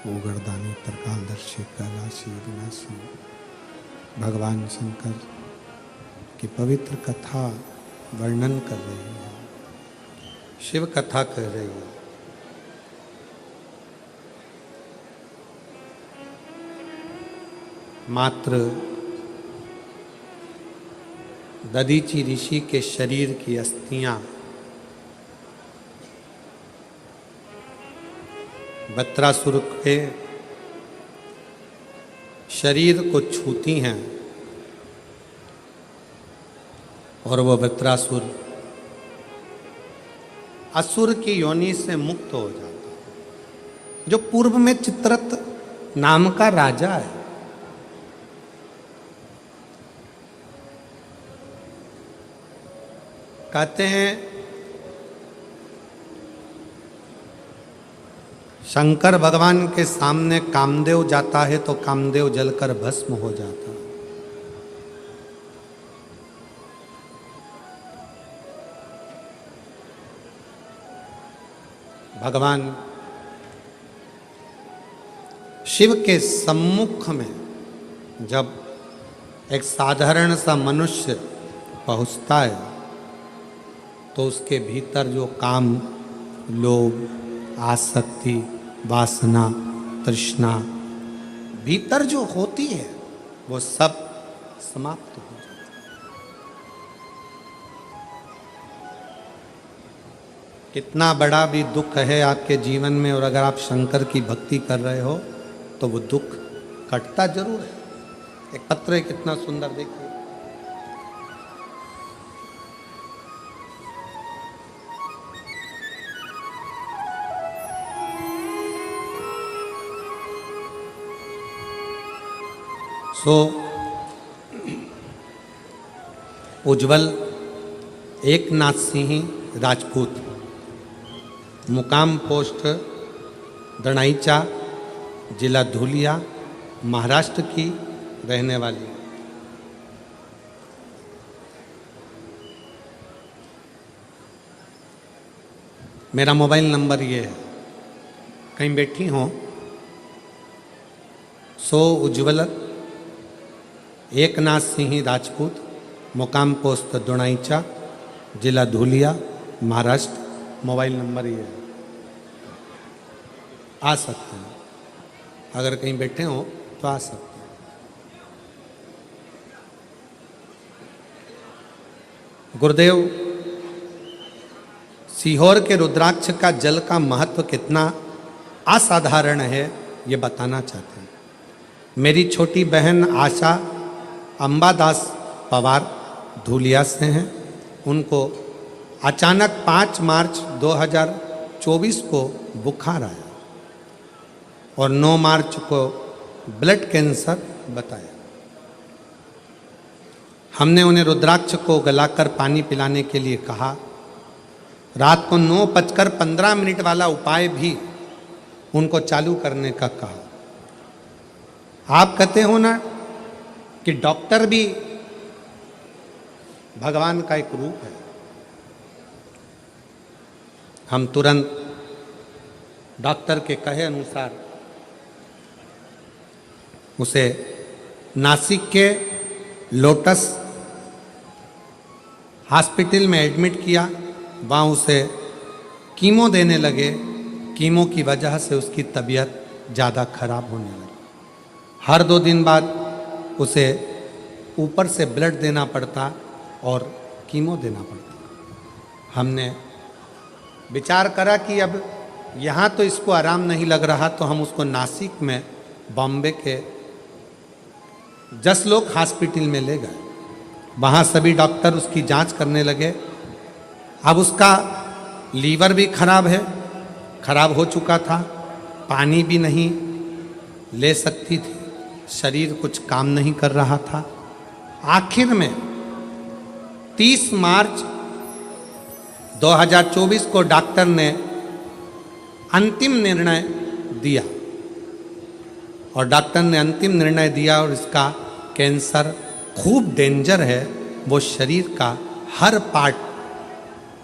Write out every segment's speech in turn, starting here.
ओगरदानी त्रिकालदर्शी कैलाशी विनाशी भगवान शंकर की पवित्र कथा वर्णन कर रही है, शिव कथा कर रही है। मात्र दधीचि ऋषि के शरीर की अस्थियां वृत्रासुर के शरीर को छूती हैं और वह वृत्रासुर असुर की योनि से मुक्त हो जाता है। जो पूर्व में चित्ररथ नाम का राजा है, कहते हैं शंकर भगवान के सामने कामदेव जाता है तो कामदेव जलकर भस्म हो जाता है। भगवान शिव के सम्मुख में जब एक साधारण सा मनुष्य पहुंचता है तो उसके भीतर जो काम, लोभ, आसक्ति, वासना, तृष्णा भीतर जो होती है वो सब समाप्त हो जाती है। कितना बड़ा भी दुख है आपके जीवन में और अगर आप शंकर की भक्ति कर रहे हो तो वो दुख कटता जरूर है। एक पत्र है, कितना सुंदर, देखिए। उज्जवल एकनाथ सिंह राजपूत, मुकाम पोस्ट दणाईचा, जिला धुलिया, महाराष्ट्र की रहने वाली। मेरा मोबाइल नंबर ये है, कहीं बैठी हो उज्जवल एकनाथ सिंह राजपूत, मुकाम पोस्ट दोनाईचा, जिला धुलिया, महाराष्ट्र। मोबाइल नंबर ये है, आ सकते हैं। अगर कहीं बैठे हो तो आ सकते हैं। गुरुदेव सीहोर के रुद्राक्ष का जल का महत्व कितना असाधारण है ये बताना चाहते हैं। मेरी छोटी बहन आशा अंबादास पवार धुलिया से हैं। उनको अचानक 5 मार्च 2024 को बुखार आया और 9 मार्च को ब्लड कैंसर बताया। हमने उन्हें रुद्राक्ष को गलाकर पानी पिलाने के लिए कहा। रात को 9:15 वाला उपाय भी उनको चालू करने का कहा। आप कहते हो ना कि डॉक्टर भी भगवान का एक रूप है। हम तुरंत डॉक्टर के कहे अनुसार उसे नासिक के लोटस हॉस्पिटल में एडमिट किया। वहाँ उसे कीमो देने लगे। कीमो की वजह से उसकी तबीयत ज़्यादा खराब होने लगी। हर 2 दिन बाद उसे ऊपर से ब्लड देना पड़ता और कीमो देना पड़ता। हमने विचार करा कि अब यहाँ तो इसको आराम नहीं लग रहा तो हम उसको नासिक में बॉम्बे के जसलोक हॉस्पिटल में ले गए। वहाँ सभी डॉक्टर उसकी जांच करने लगे। अब उसका लीवर भी खराब है, खराब हो चुका था, पानी भी नहीं ले सकती थी, शरीर कुछ काम नहीं कर रहा था। आखिर में 30 मार्च 2024 को डॉक्टर ने अंतिम निर्णय दिया और डॉक्टर ने अंतिम निर्णय दिया और इसका कैंसर खूब डेंजर है। वो शरीर का हर पार्ट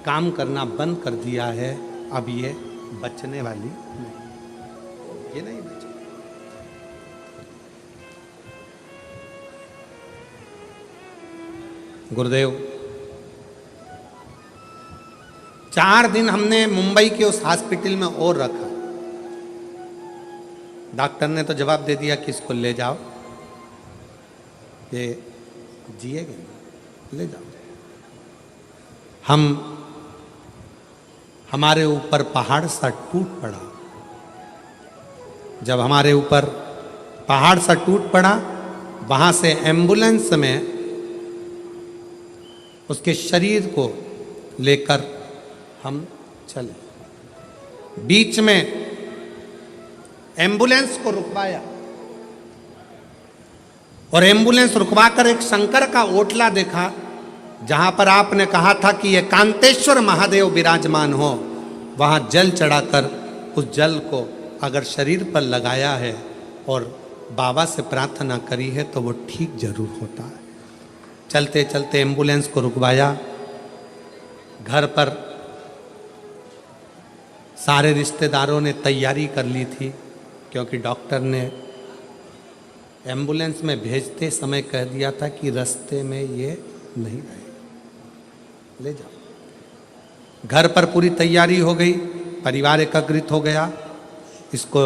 काम करना बंद कर दिया है। अब ये बचने वाली नहीं, ये नहीं बचे। गुरुदेव 4 दिन हमने मुंबई के उस हॉस्पिटल में और रखा। डॉक्टर ने तो जवाब दे दिया कि इसको ले जाओ, ये जिएगा, ले जाओ। हमारे ऊपर पहाड़ सा टूट पड़ा। जब हमारे ऊपर पहाड़ सा टूट पड़ा, वहां से एम्बुलेंस में उसके शरीर को लेकर हम चले। बीच में एम्बुलेंस को रुकवाया और एम्बुलेंस रुकवाकर एक शंकर का ओटला देखा, जहां पर आपने कहा था कि ये कांतेश्वर महादेव विराजमान हो। वहां जल चढ़ाकर उस जल को अगर शरीर पर लगाया है और बाबा से प्रार्थना करी है तो वो ठीक जरूर होता है। चलते चलते एम्बुलेंस को रुकवाया। घर पर सारे रिश्तेदारों ने तैयारी कर ली थी, क्योंकि डॉक्टर ने एम्बुलेंस में भेजते समय कह दिया था कि रास्ते में ये नहीं रहे, ले जाओ। घर पर पूरी तैयारी हो गई, परिवार एकत्रित हो गया। इसको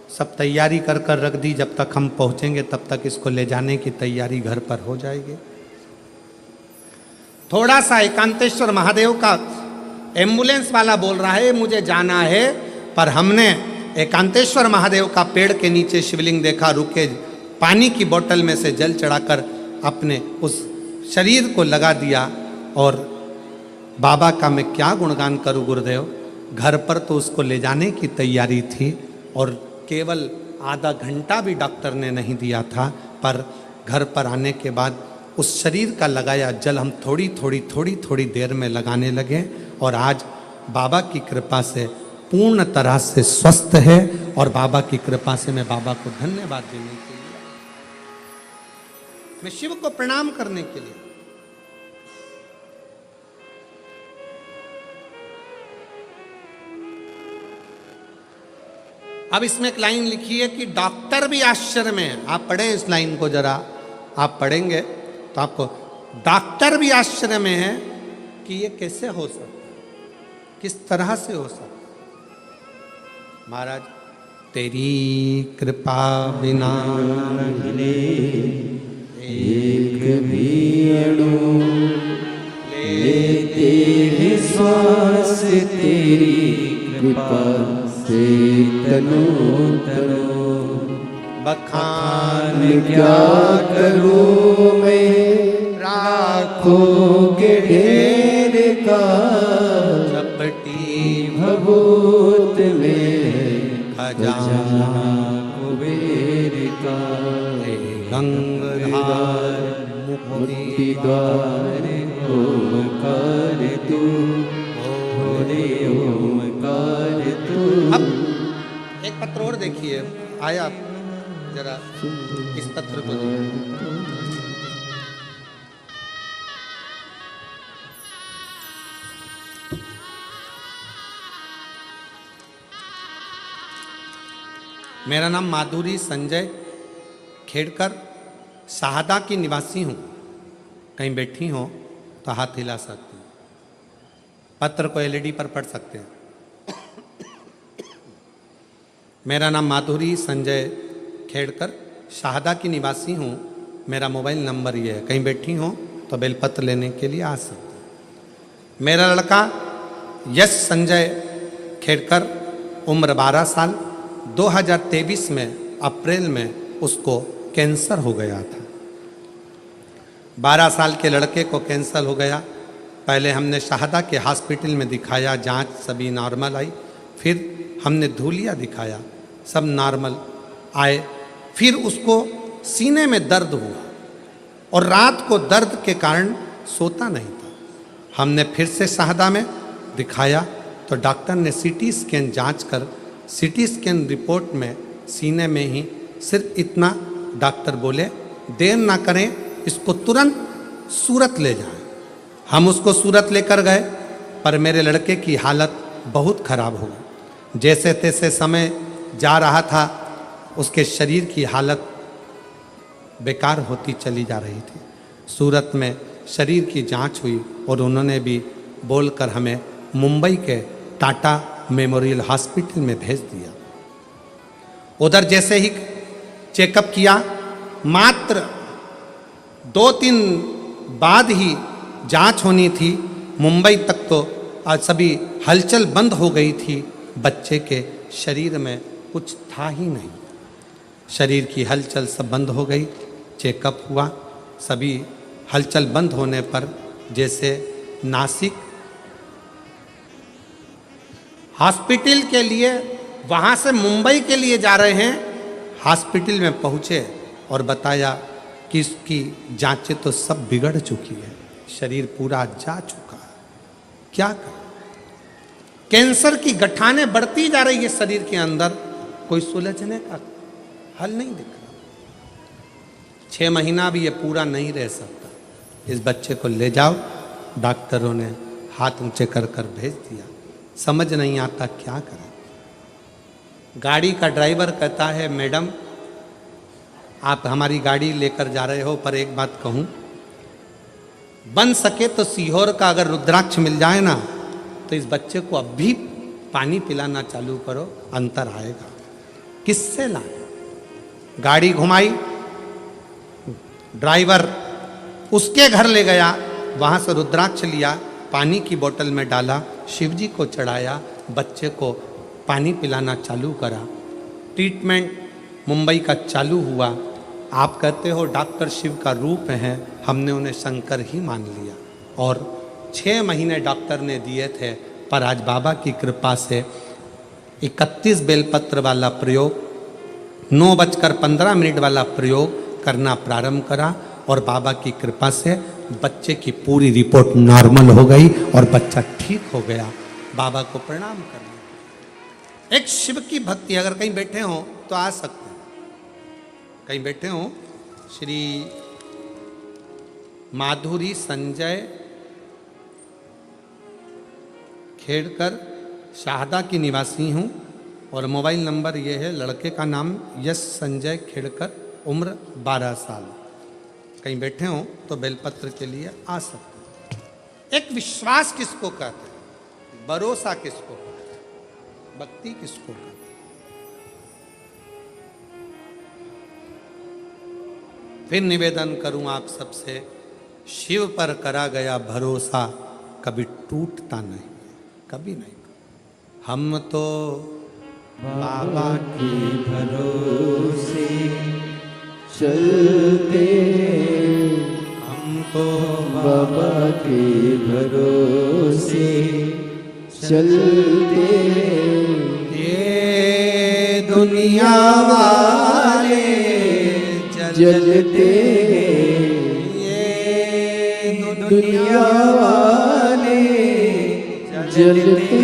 सब तैयारी कर कर रख दी, जब तक हम पहुंचेंगे तब तक इसको ले जाने की तैयारी घर पर हो जाएगी। थोड़ा सा एकांतेश्वर महादेव का एम्बुलेंस वाला बोल रहा है मुझे जाना है, पर हमने एकांतेश्वर महादेव का पेड़ के नीचे शिवलिंग देखा, रुके, पानी की बोतल में से जल चढ़ाकर अपने उस शरीर को लगा दिया। और बाबा का मैं क्या गुणगान करूं गुरुदेव, घर पर तो उसको ले जाने की तैयारी थी और केवल आधा घंटा भी डॉक्टर ने नहीं दिया था, पर घर पर आने के बाद उस शरीर का लगाया जल हम थोड़ी थोड़ी देर में लगाने लगे। और आज बाबा की कृपा से पूर्ण तरह से स्वस्थ है। और बाबा की कृपा से मैं बाबा को धन्यवाद देने के लिए, मैं शिव को प्रणाम करने के लिए, अब इसमें एक लाइन लिखी है कि डॉक्टर भी आश्चर्य में है। आप पढ़ें इस लाइन को जरा, आप पढ़ेंगे तो आपको, डॉक्टर भी आश्चर्य में है कि ये कैसे हो सकता, किस तरह से हो सकता। महाराज तेरी कृपा बिना एक भी अणु लेते हैं श्वास तेरी कृपा से तनो तनो। बखान क्या करूं मैं राखों के ढेर का, चपटी भभूत में खजाना कुबेर का। गंगाधार मुक्ति द्वार ओमकार तू, भोले ओमकार तू। अब एक पत्र और देखिए, आया जरा इस पत्र को देखिए। मेरा नाम माधुरी संजय खेड़कर, शाहदा की निवासी हूँ। कहीं बैठी हो तो हाथ हिला सकते हैं, पत्र को एलईडी पर पढ़ सकते हैं। मेरा नाम माधुरी संजय खेड़कर, शाहदा की निवासी हूँ। मेरा मोबाइल नंबर ये है, कहीं बैठी हो तो बेलपत्र लेने के लिए आ सकते हैं। मेरा लड़का यश संजय खेड़कर, उम्र 12 साल, 2023 में अप्रैल में उसको कैंसर हो गया था। 12 साल के लड़के को कैंसर हो गया। पहले हमने शाहदा के हॉस्पिटल में दिखाया, जांच सभी नॉर्मल आई। फिर हमने धूलिया दिखाया, सब नॉर्मल आए। फिर उसको सीने में दर्द हुआ और रात को दर्द के कारण सोता नहीं था। हमने फिर से शाहदा में दिखाया तो डॉक्टर ने सीटी स्कैन जांच कर, सीटी स्कैन रिपोर्ट में सीने में ही सिर्फ इतना, डॉक्टर बोले देर ना करें, इसको तुरंत सूरत ले जाएं। हम उसको सूरत लेकर गए, पर मेरे लड़के की हालत बहुत खराब हो गई। जैसे तैसे समय जा रहा था, उसके शरीर की हालत बेकार होती चली जा रही थी। सूरत में शरीर की जांच हुई और उन्होंने भी बोलकर हमें मुंबई के टाटा मेमोरियल हॉस्पिटल में भेज दिया। उधर जैसे ही चेकअप किया, मात्र 2-3 बाद ही जांच होनी थी, मुंबई तक तो सभी हलचल बंद हो गई थी। बच्चे के शरीर में कुछ था ही नहीं, शरीर की हलचल सब बंद हो गई। चेकअप हुआ, सभी हलचल बंद होने पर जैसे नासिक हॉस्पिटल के लिए, वहाँ से मुंबई के लिए जा रहे हैं, हॉस्पिटल में पहुँचे और बताया कि इसकी जांचें तो सब बिगड़ चुकी है, शरीर पूरा जा चुका है, क्या करें? कैंसर की गठानें बढ़ती जा रही है शरीर के अंदर, कोई सुलझने का हल नहीं दिख रहा। 6 महीना भी ये पूरा नहीं रह सकता, इस बच्चे को ले जाओ। डॉक्टरों ने हाथ ऊंचे कर कर भेज दिया, समझ नहीं आता क्या करें। गाड़ी का ड्राइवर कहता है, मैडम आप हमारी गाड़ी लेकर जा रहे हो, पर एक बात कहूँ, बन सके तो सीहोर का अगर रुद्राक्ष मिल जाए ना, तो इस बच्चे को अब भी पानी पिलाना चालू करो, अंतर आएगा। किससे लाए? गाड़ी घुमाई, ड्राइवर उसके घर ले गया, वहाँ से रुद्राक्ष लिया, पानी की बोतल में डाला, शिव जी को चढ़ाया, बच्चे को पानी पिलाना चालू करा। ट्रीटमेंट मुंबई का चालू हुआ। आप कहते हो डॉक्टर शिव का रूप है, हमने उन्हें शंकर ही मान लिया और 6 महीने डॉक्टर ने दिए थे, पर आज बाबा की कृपा से 31 बेलपत्र वाला प्रयोग, 9:15 वाला प्रयोग करना प्रारंभ करा और बाबा की कृपा से बच्चे की पूरी रिपोर्ट नॉर्मल हो गई और बच्चा ठीक हो गया। बाबा को प्रणाम करना। एक शिव की भक्ति, अगर कहीं बैठे हो तो आ सकते हैं, कहीं बैठे हो। श्री माधुरी संजय खेड़कर, शाहदा की निवासी हूँ और मोबाइल नंबर ये है, लड़के का नाम यश संजय खेड़कर, उम्र 12 साल। कहीं बैठे हो तो बेलपत्र के लिए आ सकते हैं। एक विश्वास किसको कहते हैं, भरोसा किसको कहते हैं, भक्ति किसको कहते हैं? फिर निवेदन करूं आप सबसे, शिव पर करा गया भरोसा कभी टूटता नहीं, कभी नहीं। हम तो बाबा के भरोसे चलते, हम तो बाबा के भरोसे चलते, ये दुनिया वाले जलते, ये दुनिया वाले जलते,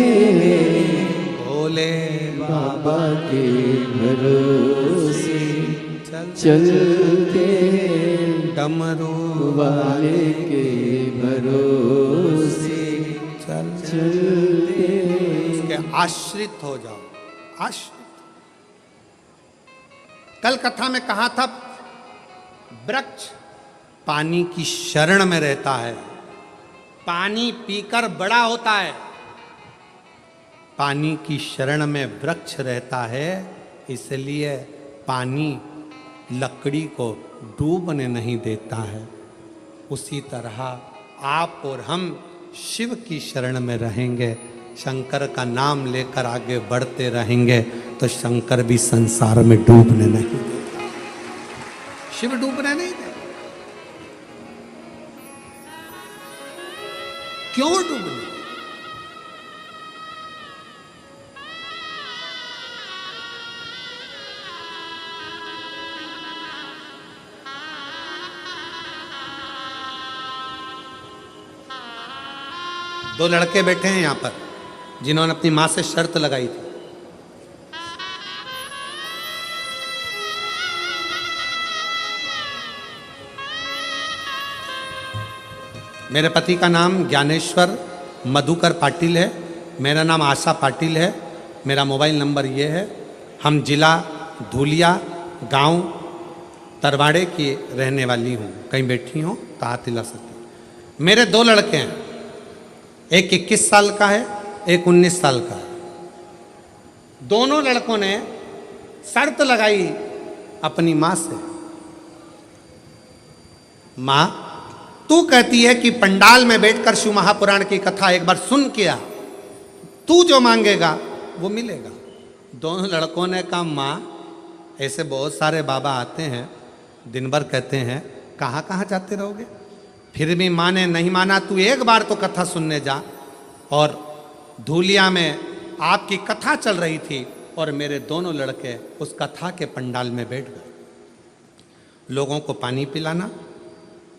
भोले बाबा के भरोसे चल चलते, डमरू वाले के भरोसे चल चलते। उसके आश्रित हो जाओ, आश्रित। कल कथा में कहा था, वृक्ष पानी की शरण में रहता है, पानी पीकर बड़ा होता है। पानी की शरण में वृक्ष रहता है, इसलिए पानी लकड़ी को डूबने नहीं देता है। उसी तरह आप और हम शिव की शरण में रहेंगे, शंकर का नाम लेकर आगे बढ़ते रहेंगे, तो शंकर भी संसार में डूबने नहीं देता, शिव डूबने नहीं देता। क्यों डूबने? दो लड़के बैठे हैं यहाँ पर जिन्होंने अपनी माँ से शर्त लगाई थी, मेरे पति का नाम ज्ञानेश्वर मधुकर पाटिल है, मेरा नाम आशा पाटिल है, मेरा मोबाइल नंबर ये है। हम जिला धूलिया, गांव तरवाड़े की रहने वाली हूँ। कहीं बैठी हो तो हाथ हिला सकते। मेरे 2 लड़के हैं, एक 21 साल का है, एक 19 साल का है। दोनों लड़कों ने शर्त लगाई अपनी माँ से, माँ तू कहती है कि पंडाल में बैठकर शिव महापुराण की कथा एक बार सुन के आ, तू जो मांगेगा वो मिलेगा। दोनों लड़कों ने कहा माँ ऐसे बहुत सारे बाबा आते हैं, दिन भर कहते हैं कहाँ कहाँ जाते रहोगे। फिर भी माँ ने नहीं माना, तू एक बार तो कथा सुनने जा। और धूलिया में आपकी कथा चल रही थी और मेरे दोनों लड़के उस कथा के पंडाल में बैठ गए। लोगों को पानी पिलाना,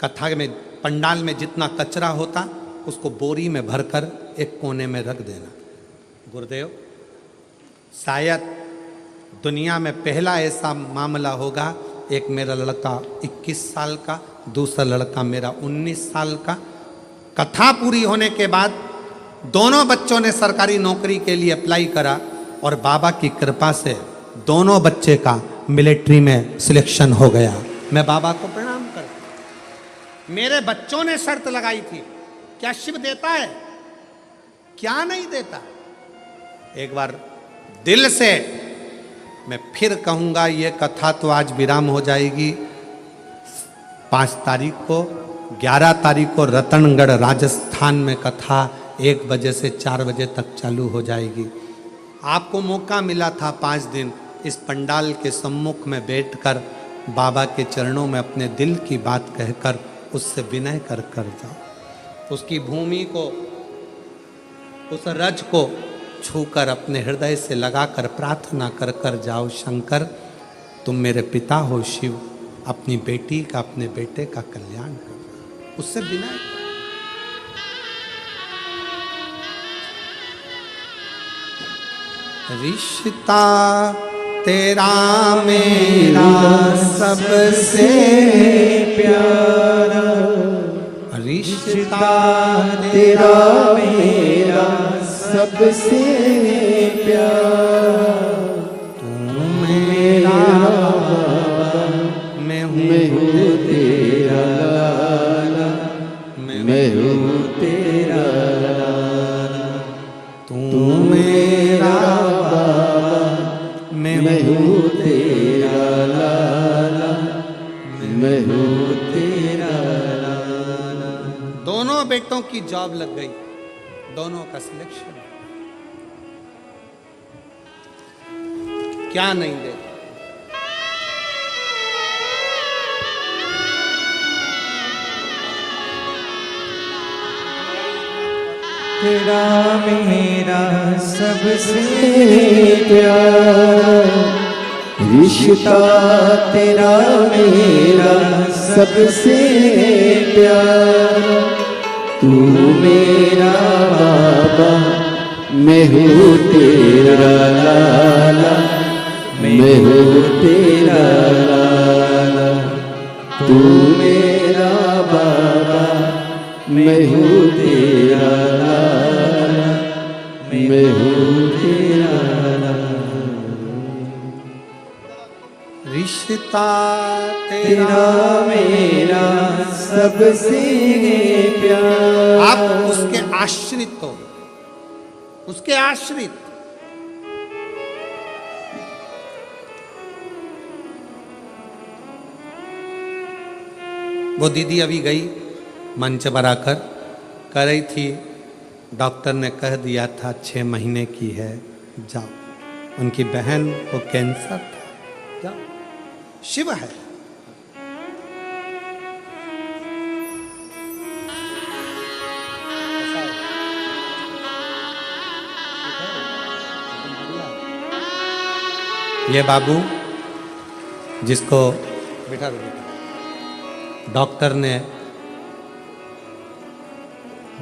कथा में पंडाल में जितना कचरा होता उसको बोरी में भरकर एक कोने में रख देना। गुरुदेव शायद दुनिया में पहला ऐसा मामला होगा, एक मेरा लड़का 21 साल का, दूसरा लड़का मेरा 19 साल का। कथा पूरी होने के बाद दोनों बच्चों ने सरकारी नौकरी के लिए अप्लाई करा और बाबा की कृपा से दोनों बच्चे का मिलिट्री में सिलेक्शन हो गया। मैं बाबा को प्रणाम करता हूं। मेरे बच्चों ने शर्त लगाई थी, क्या शिव देता है, क्या नहीं देता। एक बार दिल से मैं फिर कहूंगा, ये कथा तो आज विराम हो जाएगी। 5 तारीख को, 11 तारीख को रतनगढ़ राजस्थान में कथा 1 बजे से 4 बजे तक चालू हो जाएगी। आपको मौका मिला था 5 दिन इस पंडाल के सम्मुख में बैठकर बाबा के चरणों में अपने दिल की बात कहकर उससे विनय कर जाओ। उसकी भूमि को, उस रज को छूकर अपने हृदय से लगाकर प्रार्थना कर कर जाओ, शंकर तुम मेरे पिता हो शिव, अपनी बेटी का, अपने बेटे का कल्याण कर। उससे विनय। रिश्ता तेरा मेरा सबसे प्यारा, रिश्ता तेरा मेरा सबसे प्यारा। तू मेरा बाबा, मैं हूँ तेरा लाला, मैं हूँ तेरा लाला। तू मेरा बाबा, मैं हूँ तेरा लाला, मैं हूँ तेरा लाला। दोनों बेटों की जॉब लग गई, दोनों का सिलेक्शन। क्या नहीं दे। तेरा मेरा सबसे प्यारा, रिश्ता तेरा मेरा सबसे प्यारा। तू मेरा बाबा, मैं हूँ तेरा लाला, मैं हूँ तेरा लाला। तू मेरा बाबा, मैं हूँ तेरा लाला, मैं हूँ तेरा लाला। रिश्ता तेरा मेरा सबसे प्यारा। आप उसके आश्रित हो, उसके आश्रित। वो दीदी अभी गई मंच पर आकर, कह रही थी डॉक्टर ने कह दिया था 6 महीने की है, जाओ। उनकी बहन को कैंसर था, जाओ, शिव है। ये बाबू जिसको बिठा दो, डॉक्टर ने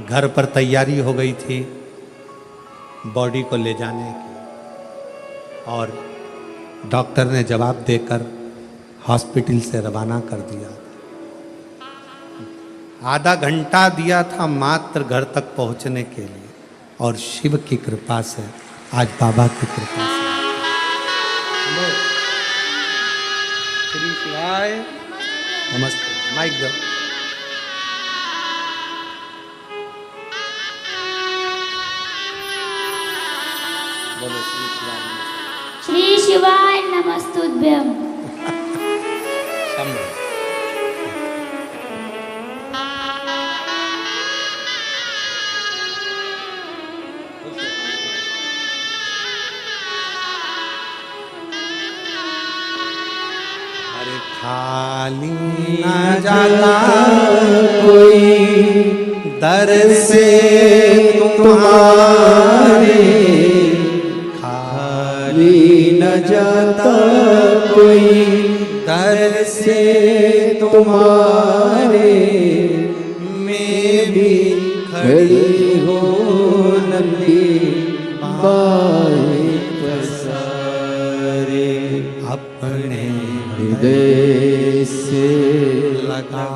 घर पर तैयारी हो गई थी बॉडी को ले जाने की, और डॉक्टर ने जवाब देकर हॉस्पिटल से रवाना कर दिया। आधा घंटा दिया था मात्र घर तक पहुंचने के लिए, और शिव की कृपा से, आज बाबा की कृपा से। श्री शिवाय नमस्ते। माइक दो। नमस्तुभ्यं। शंभो। अरे खाली न जाता कोई दर से तुम्हारे, खाली न जाता कोई दर से तुम्हारे, में भी खड़ी हो नंदी बाई पसारे, अपने हृदय से लगा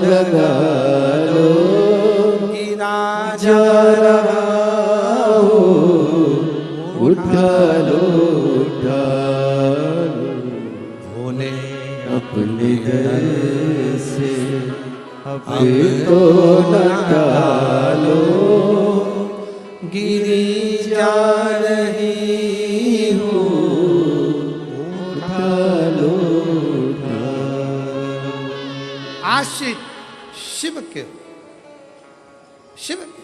लगा लो गिरा जा रहा हो, उठा लो भोले अपने दर से अब तो डालो, गिरी जा रही हूँ उठा लो आशिक शिव के शिव के।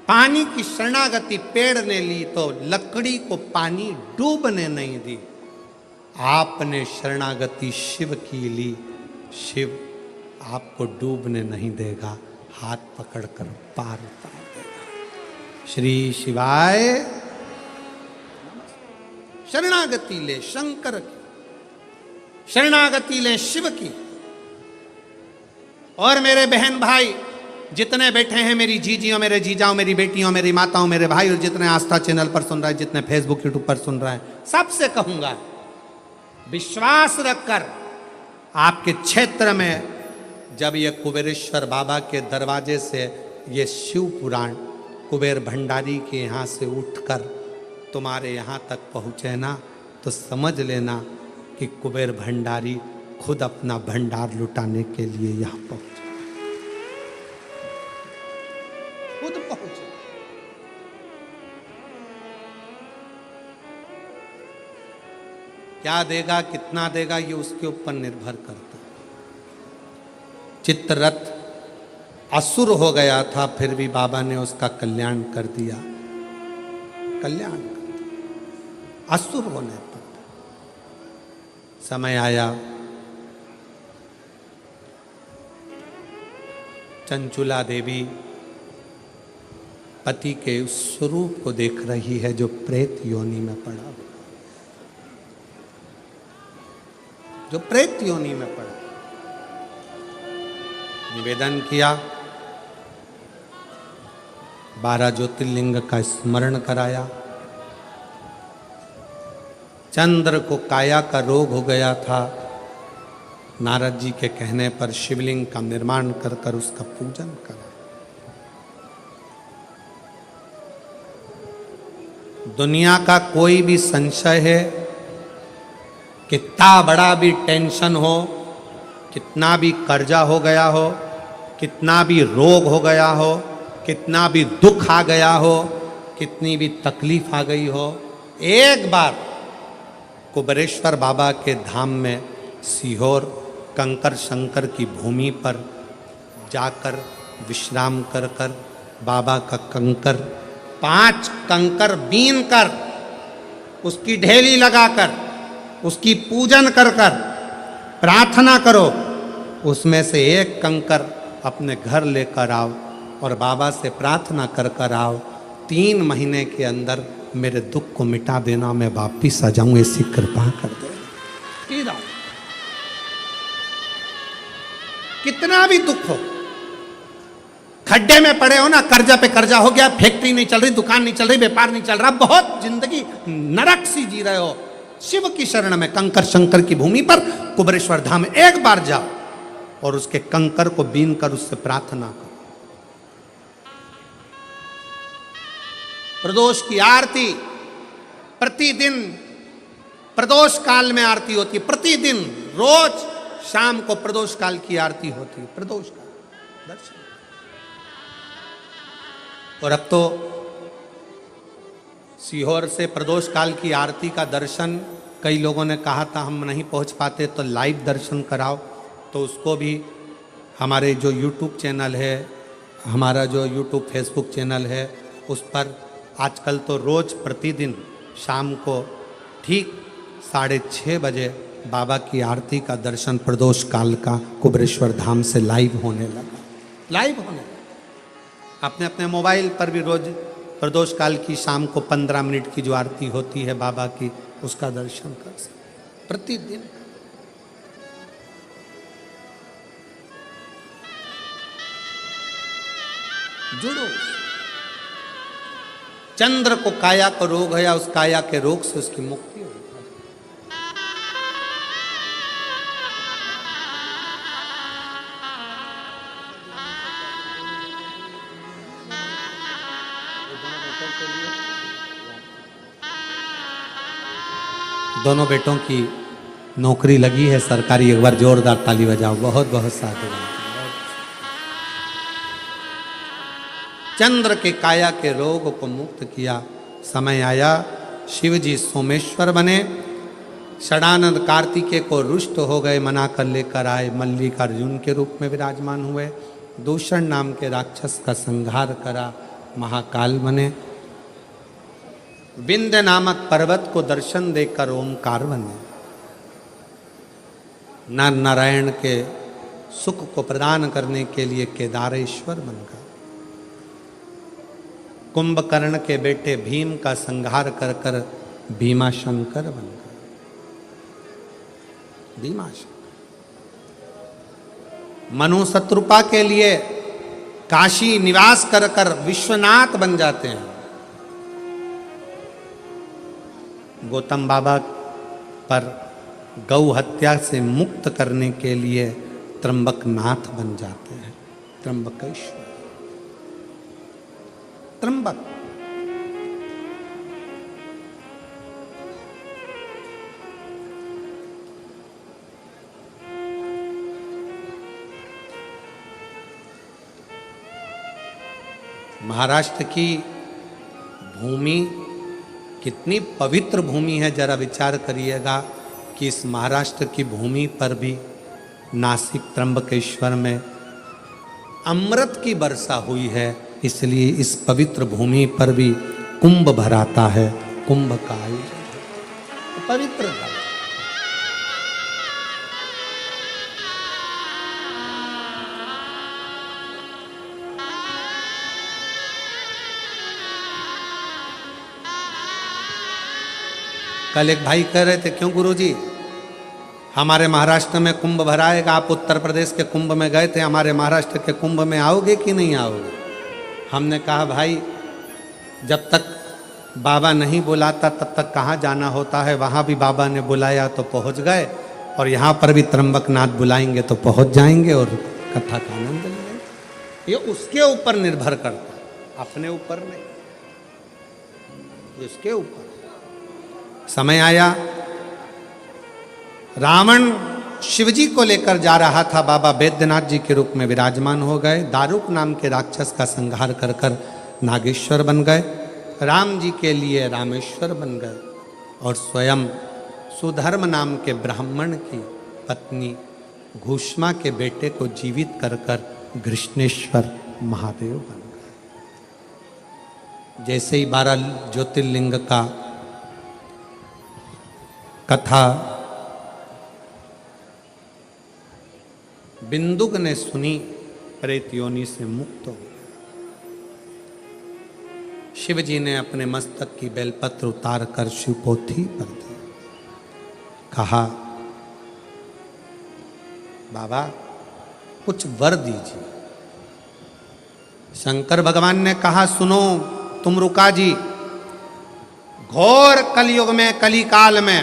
पानी की शरणागति पेड़ ने ली तो लकड़ी को पानी डूबने नहीं दी। आपने शरणागति शिव की ली, शिव आपको डूबने नहीं देगा, हाथ पकड़कर पार उतार देगा। श्री शिवाय शरणागति ले शंकर की, शरणागति ले शिव की। और मेरे बहन भाई जितने बैठे हैं, मेरी जीजियों, मेरे जीजाओं, मेरी बेटियों, मेरी माताओं, मेरे भाई, और जितने आस्था चैनल पर सुन रहे हैं, जितने फेसबुक यूट्यूब पर सुन रहे हैं, सबसे कहूंगा विश्वास रखकर आपके क्षेत्र में जब ये कुबेरेश्वर बाबा के दरवाजे से ये शिव पुराण कुबेर भंडारी के यहाँ से उठकर तुम्हारे यहाँ तक पहुँचे ना, तो समझ लेना कि कुबेर भंडारी खुद अपना भंडार लुटाने के लिए यहाँ पहुँचे, खुद पहुँचे। क्या देगा, कितना देगा, ये उसके ऊपर निर्भर करता है। चित्ररथ असुर हो गया था, फिर भी बाबा ने उसका कल्याण कर दिया, कल्याण कर दिया। असुर होने पर समय आया, चंचुला देवी पति के उस स्वरूप को देख रही है जो प्रेत योनि में पड़ा, जो प्रेत योनि में पड़ा। निवेदन किया, 12 ज्योतिर्लिंग का स्मरण कराया। चंद्र को काया का रोग हो गया था, नारद जी के कहने पर शिवलिंग का निर्माण कर कर उसका पूजन करा। दुनिया का कोई भी संशय है, कितना बड़ा भी टेंशन हो, कितना भी कर्जा हो गया हो, कितना भी रोग हो गया हो, कितना भी दुख आ गया हो, कितनी भी तकलीफ आ गई हो, एक बार कुबेरेश्वर बाबा के धाम में सीहोर कंकर शंकर की भूमि पर जाकर विश्राम कर कर बाबा का कंकर 5 कंकर बीन कर उसकी ढेली लगाकर उसकी पूजन कर कर प्रार्थना करो, उसमें से एक कंकर अपने घर लेकर आओ और बाबा से प्रार्थना कर कर आओ, 3 महीने के अंदर मेरे दुख को मिटा देना, मैं वापिस आ जाऊं, ऐसी कृपा कर देना। कितना भी दुख हो, खड्डे में पड़े हो ना, कर्जा पे कर्जा हो गया, फैक्ट्री नहीं चल रही, दुकान नहीं चल रही, व्यापार नहीं चल रहा, बहुत जिंदगी नरक सी जी रहे हो, शिव की शरण में कंकर शंकर की भूमि पर कुबेरेश्वर धाम एक बार जाओ और उसके कंकर को बीन कर उससे प्रार्थना करो। प्रदोष की आरती प्रतिदिन, प्रदोष काल में आरती होती है, प्रतिदिन रोज शाम को प्रदोष काल की आरती होती है। प्रदोष काल दर्शन। और अब तो सीहोर से प्रदोष काल की आरती का दर्शन कई लोगों ने कहा था हम नहीं पहुंच पाते तो लाइव दर्शन कराओ, तो उसको भी हमारे जो यूट्यूब चैनल है, हमारा जो यूट्यूब फेसबुक चैनल है, उस पर आजकल तो रोज़ प्रतिदिन शाम को ठीक 6:30 बजे बाबा की आरती का दर्शन प्रदोष काल का कुबरेश्वर धाम से लाइव होने लगा, लाइव होने लगा। अपने अपने मोबाइल पर भी रोज प्रदोष काल की शाम को 15 मिनट की जो आरती होती है बाबा की, उसका दर्शन कर सकते प्रतिदिन। जुड़ो। चंद्र को काया का रोग है या उस काया के रोग से उसकी मुक्ति हो। दोनों बेटों की नौकरी लगी है सरकारी, एक बार जोरदार ताली बजाओ। बहुत बहुत साधुवाद। चंद्र के काया के रोग को मुक्त किया। समय आया शिव जी सोमेश्वर बने। षडानंद कार्तिकेय को रुष्ट हो गए, मना कर लेकर आए, मल्लिकार्जुन के रूप में विराजमान हुए। दूषण नाम के राक्षस का संहार करा, महाकाल बने। विंध्य नामक पर्वत को दर्शन देकर ओमकार बने। नर नारायण के सुख को प्रदान करने के लिए केदारेश्वर बन गए। कुंभकर्ण के बेटे भीम का संहार कर कर भीमाशंकर बन गए। भीमाशंकर। मनु शत्रुपा के लिए काशी निवास कर कर विश्वनाथ बन जाते हैं। गौतम बाबा पर गौ हत्या से मुक्त करने के लिए त्र्यंबकनाथ बन जाते हैं। त्र्यंबकेश्वर, त्र्यंबक। महाराष्ट्र की भूमि कितनी पवित्र भूमि है, जरा विचार करिएगा कि इस महाराष्ट्र की भूमि पर भी नासिक त्र्यंबकेश्वर में अमृत की वर्षा हुई है। इसलिए इस पवित्र भूमि पर भी कुंभ भराता है। कुंभ का आयोजन पवित्र है। कल एक भाई कह रहे थे क्यों गुरुजी हमारे महाराष्ट्र में कुंभ भराएगा, आप उत्तर प्रदेश के कुंभ में गए थे, हमारे महाराष्ट्र के कुंभ में आओगे कि नहीं आओगे? हमने कहा भाई जब तक बाबा नहीं बुलाता तब तक कहाँ जाना होता है। वहाँ भी बाबा ने बुलाया तो पहुँच गए, और यहाँ पर भी त्र्यंबकनाथ बुलाएंगे तो पहुँच जाएंगे और कथा का आनंद लेंगे। ये उसके ऊपर निर्भर करता है, अपने ऊपर नहीं, उसके ऊपर। समय आया रावण शिवजी को लेकर जा रहा था, बाबा बैद्यनाथ जी के रूप में विराजमान हो गए। दारुक नाम के राक्षस का संहार कर कर नागेश्वर बन गए। राम जी के लिए रामेश्वर बन गए, और स्वयं सुधर्म नाम के ब्राह्मण की पत्नी घूष्मा के बेटे को जीवित कर कर घृष्णेश्वर महादेव बन गए। जैसे ही 12 ज्योतिर्लिंग का कथा बिंदुक ने सुनी, प्रेत योनि से मुक्त हो गया। शिव जी ने अपने मस्तक की बेलपत्र उतार कर शिवपोथी पर दी। कहा बाबा कुछ वर दीजिए। शंकर भगवान ने कहा सुनो तुम रुका जी, घोर कलयुग में, कली काल में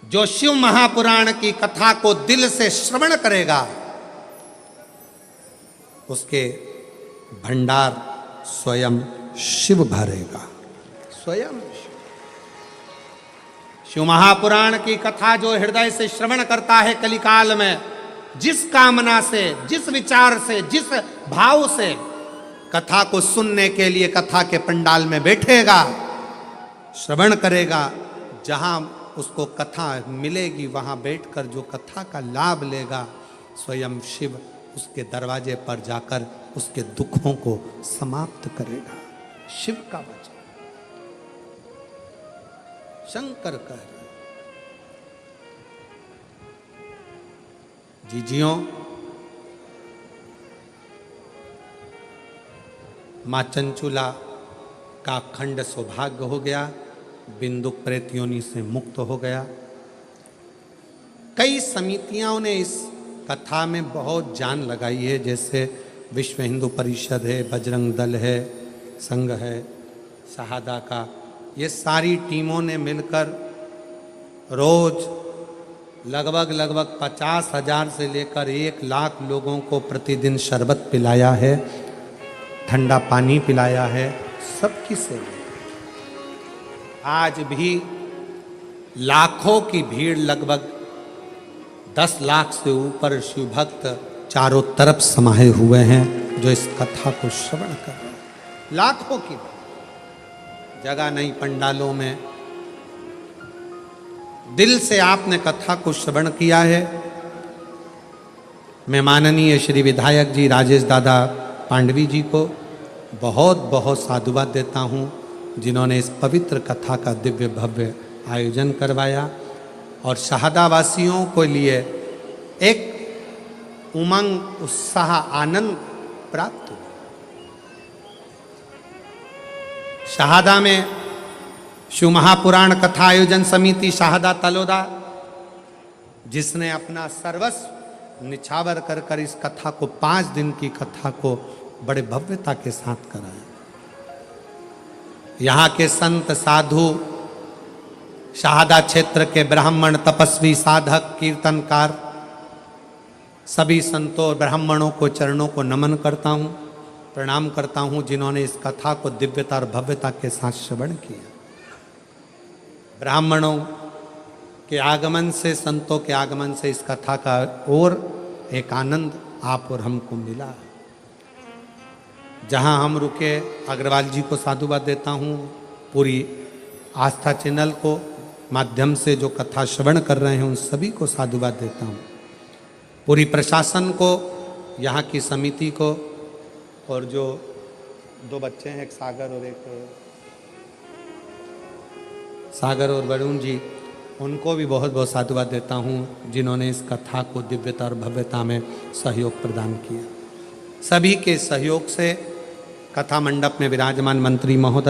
जो शिव महापुराण की कथा को दिल से श्रवण करेगा उसके भंडार स्वयं शिव भरेगा। स्वयं शिव महापुराण की कथा जो हृदय से श्रवण करता है कलिकाल में, जिस कामना से, जिस विचार से, जिस भाव से कथा को सुनने के लिए कथा के पंडाल में बैठेगा, श्रवण करेगा, जहां उसको कथा मिलेगी वहां बैठकर जो कथा का लाभ लेगा, स्वयं शिव उसके दरवाजे पर जाकर उसके दुखों को समाप्त करेगा। शिव का वचन, शंकर कह रहे जीजियों, मां चंचुला का अखंड सौभाग्य हो गया, बिंदुक प्रेत योनि से मुक्त हो गया। कई समितियों ने इस कथा में बहुत जान लगाई है, जैसे विश्व हिंदू परिषद है, बजरंग दल है, संघ है, शहादा का, ये सारी टीमों ने मिलकर रोज लगभग 50,000 से लेकर 1,00,000 लोगों को प्रतिदिन शरबत पिलाया है, ठंडा पानी पिलाया है, सबकी सेवा। आज भी लाखों की भीड़, लगभग 10 लाख से ऊपर शिव भक्त चारों तरफ समाये हुए हैं जो इस कथा को श्रवण कर रहे हैं। लाखों की जगह नहीं पंडालों में, दिल से आपने कथा को श्रवण किया है। मैं माननीय श्री विधायक जी राजेश दादा पांडवी जी को बहुत बहुत साधुवाद देता हूँ, जिन्होंने इस पवित्र कथा का दिव्य भव्य आयोजन करवाया और शहादावासियों के लिए एक उमंग, उत्साह, आनंद प्राप्त हुआ। शहादा में शिव महापुराण कथा आयोजन समिति शहादा तलोदा, जिसने अपना सर्वस्व निछावर कर कर इस कथा को, 5 दिन की कथा को बड़े भव्यता के साथ कराया। यहाँ के संत साधु, शहादा क्षेत्र के ब्राह्मण, तपस्वी, साधक, कीर्तनकार, सभी संतों और ब्राह्मणों को चरणों को नमन करता हूँ, प्रणाम करता हूँ, जिन्होंने इस कथा को दिव्यता और भव्यता के साथ श्रवण किया। ब्राह्मणों के आगमन से, संतों के आगमन से इस कथा का और एक आनंद आप और हमको मिला। जहाँ हम रुके, अग्रवाल जी को साधुवाद देता हूँ, पूरी आस्था चैनल को माध्यम से जो कथा श्रवण कर रहे हैं उन सभी को साधुवाद देता हूँ, पूरी प्रशासन को, यहाँ की समिति को, और जो 2 बच्चे हैं, एक सागर और वरुण जी, उनको भी बहुत बहुत साधुवाद देता हूँ, जिन्होंने इस कथा को दिव्यता और भव्यता में सहयोग प्रदान किया। सभी के सहयोग से कथा मंडप में विराजमान मंत्री महोदय